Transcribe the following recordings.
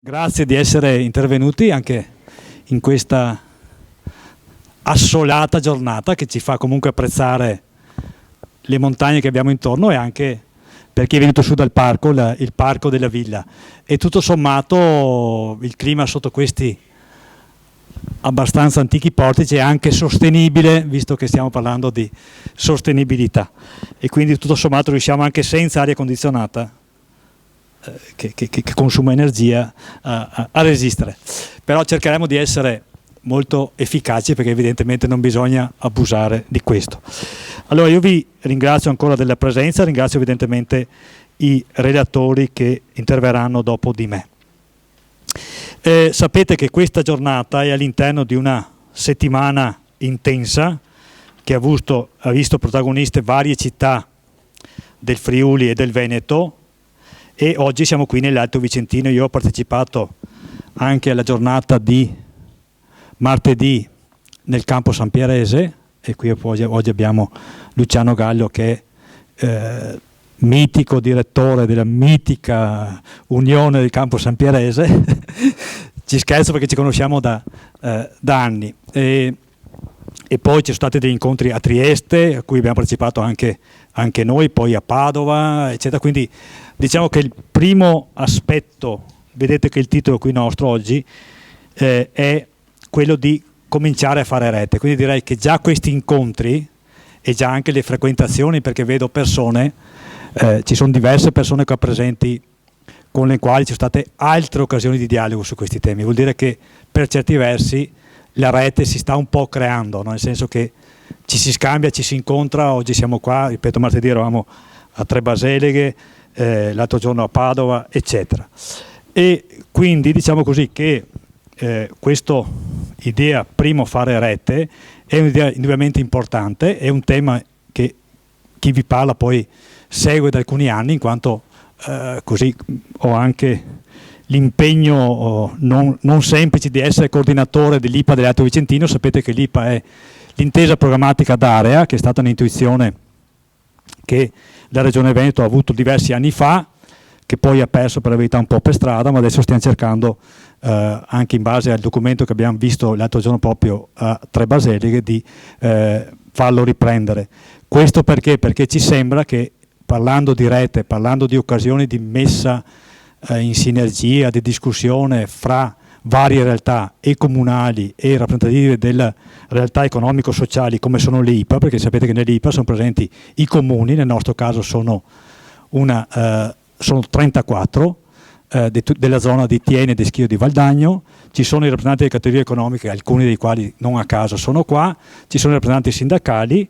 Grazie di essere intervenuti anche in questa assolata giornata che ci fa comunque apprezzare le montagne che abbiamo intorno e anche per chi è venuto su dal parco, il parco della villa. E tutto sommato il clima sotto questi abbastanza antichi portici è anche sostenibile, visto che stiamo parlando di sostenibilità, e quindi tutto sommato riusciamo anche senza aria condizionata che consuma energia a resistere. Però cercheremo di essere molto efficaci, perché evidentemente non bisogna abusare di questo. Allora io vi ringrazio ancora della presenza, ringrazio evidentemente i relatori che interverranno dopo di me. Sapete che questa giornata è all'interno di una settimana intensa che ha visto protagoniste varie città del Friuli e del Veneto, e oggi siamo qui nell'Alto Vicentino. Io ho partecipato anche alla giornata di martedì nel campo San Pierese, e qui oggi abbiamo Luciano Gallo che è mitico direttore della mitica Unione del campo San Pierese. Ci scherzo perché ci conosciamo da anni. E poi ci sono stati degli incontri a Trieste a cui abbiamo partecipato anche noi, poi a Padova, eccetera. Quindi diciamo che il primo aspetto, vedete che il titolo qui nostro oggi è quello di cominciare a fare rete. Quindi direi che già questi incontri e già anche le frequentazioni, perché vedo persone, ci sono diverse persone qua presenti con le quali ci sono state altre occasioni di dialogo su questi temi. Vuol dire che per certi versi la rete si sta un po' creando, no? Nel senso che ci si scambia, ci si incontra. Oggi siamo qua, ripeto, martedì eravamo a Tre Baseleghe, l'altro giorno a Padova, eccetera. E quindi diciamo così che questa idea, primo fare rete, è un'idea indubbiamente importante, è un tema che chi vi parla poi segue da alcuni anni, in quanto così ho anche l'impegno non semplice di essere coordinatore dell'IPA dell'Alto Vicentino. Sapete che l'IPA è l'intesa programmatica d'area, che è stata un'intuizione che la Regione Veneto ha avuto diversi anni fa, che poi ha perso per la verità un po' per strada, ma adesso stiamo cercando, anche in base al documento che abbiamo visto l'altro giorno proprio a Tre Baseleghe, di farlo riprendere. Questo perché? Perché ci sembra che, parlando di rete, parlando di occasioni di messa in sinergia, di discussione fra varie realtà e comunali e rappresentative delle realtà economico-sociali come sono le IPA, perché sapete che nelle IPA sono presenti i comuni, nel nostro caso sono 34 della zona di Tiene, di Schio, di Valdagno. Ci sono i rappresentanti delle categorie economiche, alcuni dei quali non a caso sono qua, ci sono i rappresentanti sindacali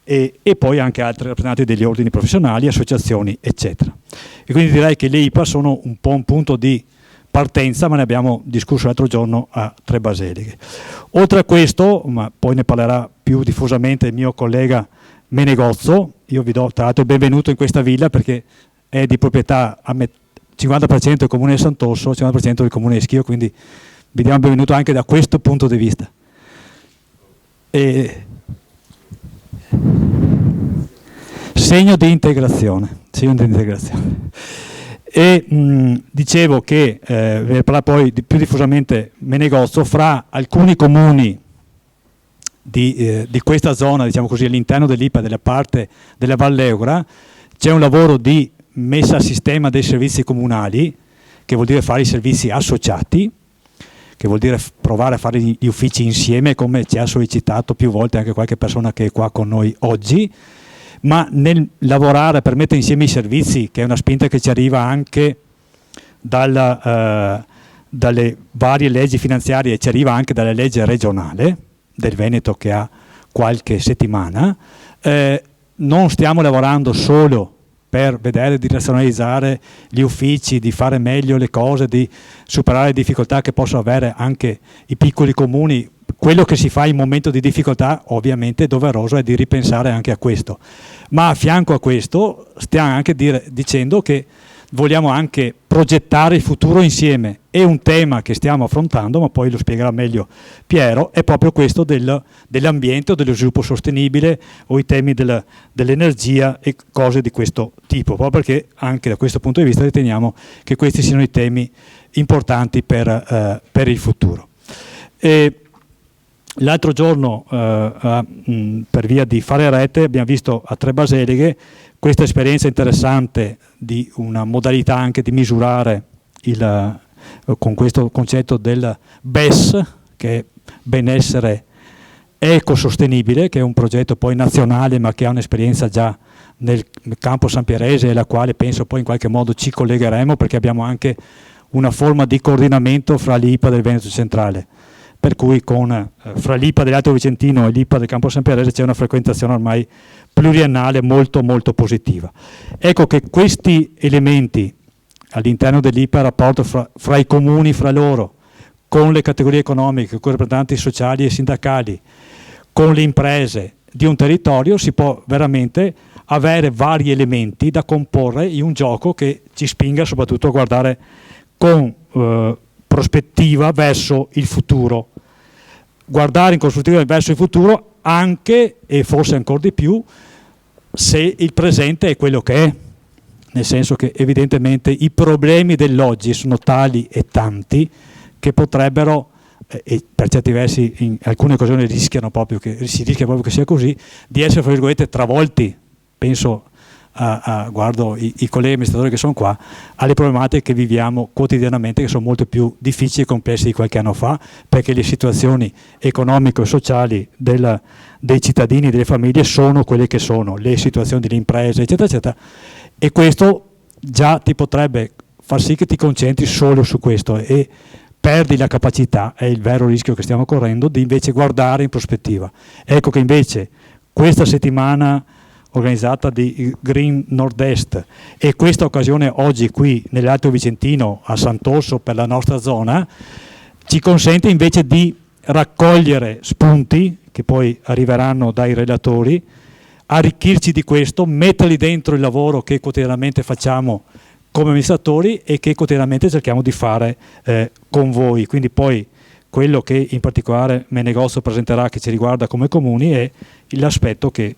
e poi anche altri rappresentanti degli ordini professionali, associazioni, eccetera. E quindi direi che le IPA sono un po' un punto di partenza, ma ne abbiamo discusso l'altro giorno a Tre Baseleghe. Oltre a questo, ma poi ne parlerà più diffusamente il mio collega Menegozzo, io vi do tra l'altro il benvenuto in questa villa, perché è di proprietà 50% del comune di Sant'Orso, 50% del comune di Schio, quindi vi diamo il benvenuto anche da questo punto di vista. Segno di integrazione. E dicevo che ne parlerà poi più diffusamente Menegozzo. Fra alcuni comuni di questa zona, diciamo così, all'interno dell'IPA, della parte della Val Leura, c'è un lavoro di messa a sistema dei servizi comunali, che vuol dire fare i servizi associati, che vuol dire provare a fare gli uffici insieme, come ci ha sollecitato più volte anche qualche persona che è qua con noi oggi. Ma nel lavorare per mettere insieme i servizi, che è una spinta che ci arriva anche dalle varie leggi finanziarie, e ci arriva anche dalla legge regionale del Veneto che ha qualche settimana, non stiamo lavorando solo per vedere di razionalizzare gli uffici, di fare meglio le cose, di superare le difficoltà che possono avere anche i piccoli comuni. Quello che si fa in momento di difficoltà, ovviamente, doveroso è di ripensare anche a questo. Ma a fianco a questo stiamo anche dicendo che vogliamo anche progettare il futuro insieme. E un tema che stiamo affrontando, ma poi lo spiegherà meglio Piero, è proprio questo dell'ambiente o dello sviluppo sostenibile, o i temi dell'energia e cose di questo tipo, proprio perché anche da questo punto di vista riteniamo che questi siano i temi importanti per il futuro. L'altro giorno, per via di Fare Rete, abbiamo visto a Tre Baselighe questa esperienza interessante di una modalità anche di misurare con questo concetto del BES, che è benessere ecosostenibile, che è un progetto poi nazionale ma che ha un'esperienza già nel campo Sampierese, e alla quale penso poi in qualche modo ci collegheremo, perché abbiamo anche una forma di coordinamento fra l'IPA del Veneto Centrale, per cui fra l'IPA dell'Alto Vicentino e l'IPA del campo Sampierese c'è una frequentazione ormai pluriennale molto molto positiva. Ecco che questi elementi all'interno dell'IPA, il rapporto fra i comuni, fra loro, con le categorie economiche, con i rappresentanti sociali e sindacali, con le imprese di un territorio, si può veramente avere vari elementi da comporre in un gioco che ci spinga soprattutto a guardare con prospettiva verso il futuro. Guardare in prospettiva verso il futuro anche, e forse ancora di più, se il presente è quello che è, nel senso che evidentemente i problemi dell'oggi sono tali e tanti che potrebbero, e per certi versi in alcune occasioni si rischia proprio che sia così, di essere, fra virgolette, travolti. Penso guardo i colleghi amministratori che sono qua, alle problematiche che viviamo quotidianamente, che sono molto più difficili e complesse di qualche anno fa, perché le situazioni economiche e sociali dei cittadini e delle famiglie sono quelle che sono, le situazioni delle imprese, eccetera, eccetera, e questo già ti potrebbe far sì che ti concentri solo su questo e perdi la capacità, è il vero rischio che stiamo correndo, di invece guardare in prospettiva. Ecco che invece questa settimana organizzata di Green Nord-Est e questa occasione oggi qui nell'Alto Vicentino a Sant'Orso per la nostra zona ci consente invece di raccogliere spunti che poi arriveranno dai relatori, arricchirci di questo, metterli dentro il lavoro che quotidianamente facciamo come amministratori e che quotidianamente cerchiamo di fare con voi. Quindi poi quello che in particolare Menegosso presenterà, che ci riguarda come comuni, è l'aspetto che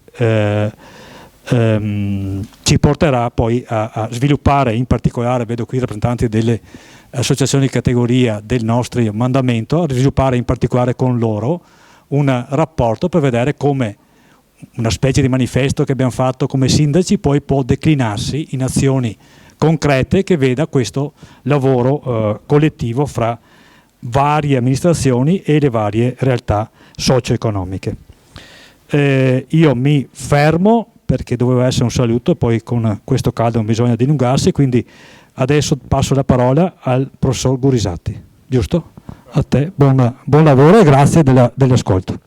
ci porterà poi a sviluppare, in particolare vedo qui i rappresentanti delle associazioni di categoria del nostro mandamento, a sviluppare in particolare con loro un rapporto per vedere come una specie di manifesto che abbiamo fatto come sindaci poi può declinarsi in azioni concrete che veda questo lavoro collettivo fra varie amministrazioni e le varie realtà socio-economiche. Io mi fermo perché doveva essere un saluto e poi con questo caldo non bisogna dilungarsi, quindi adesso passo la parola al professor Gurisatti. Giusto? A te, buon lavoro e grazie dell'ascolto.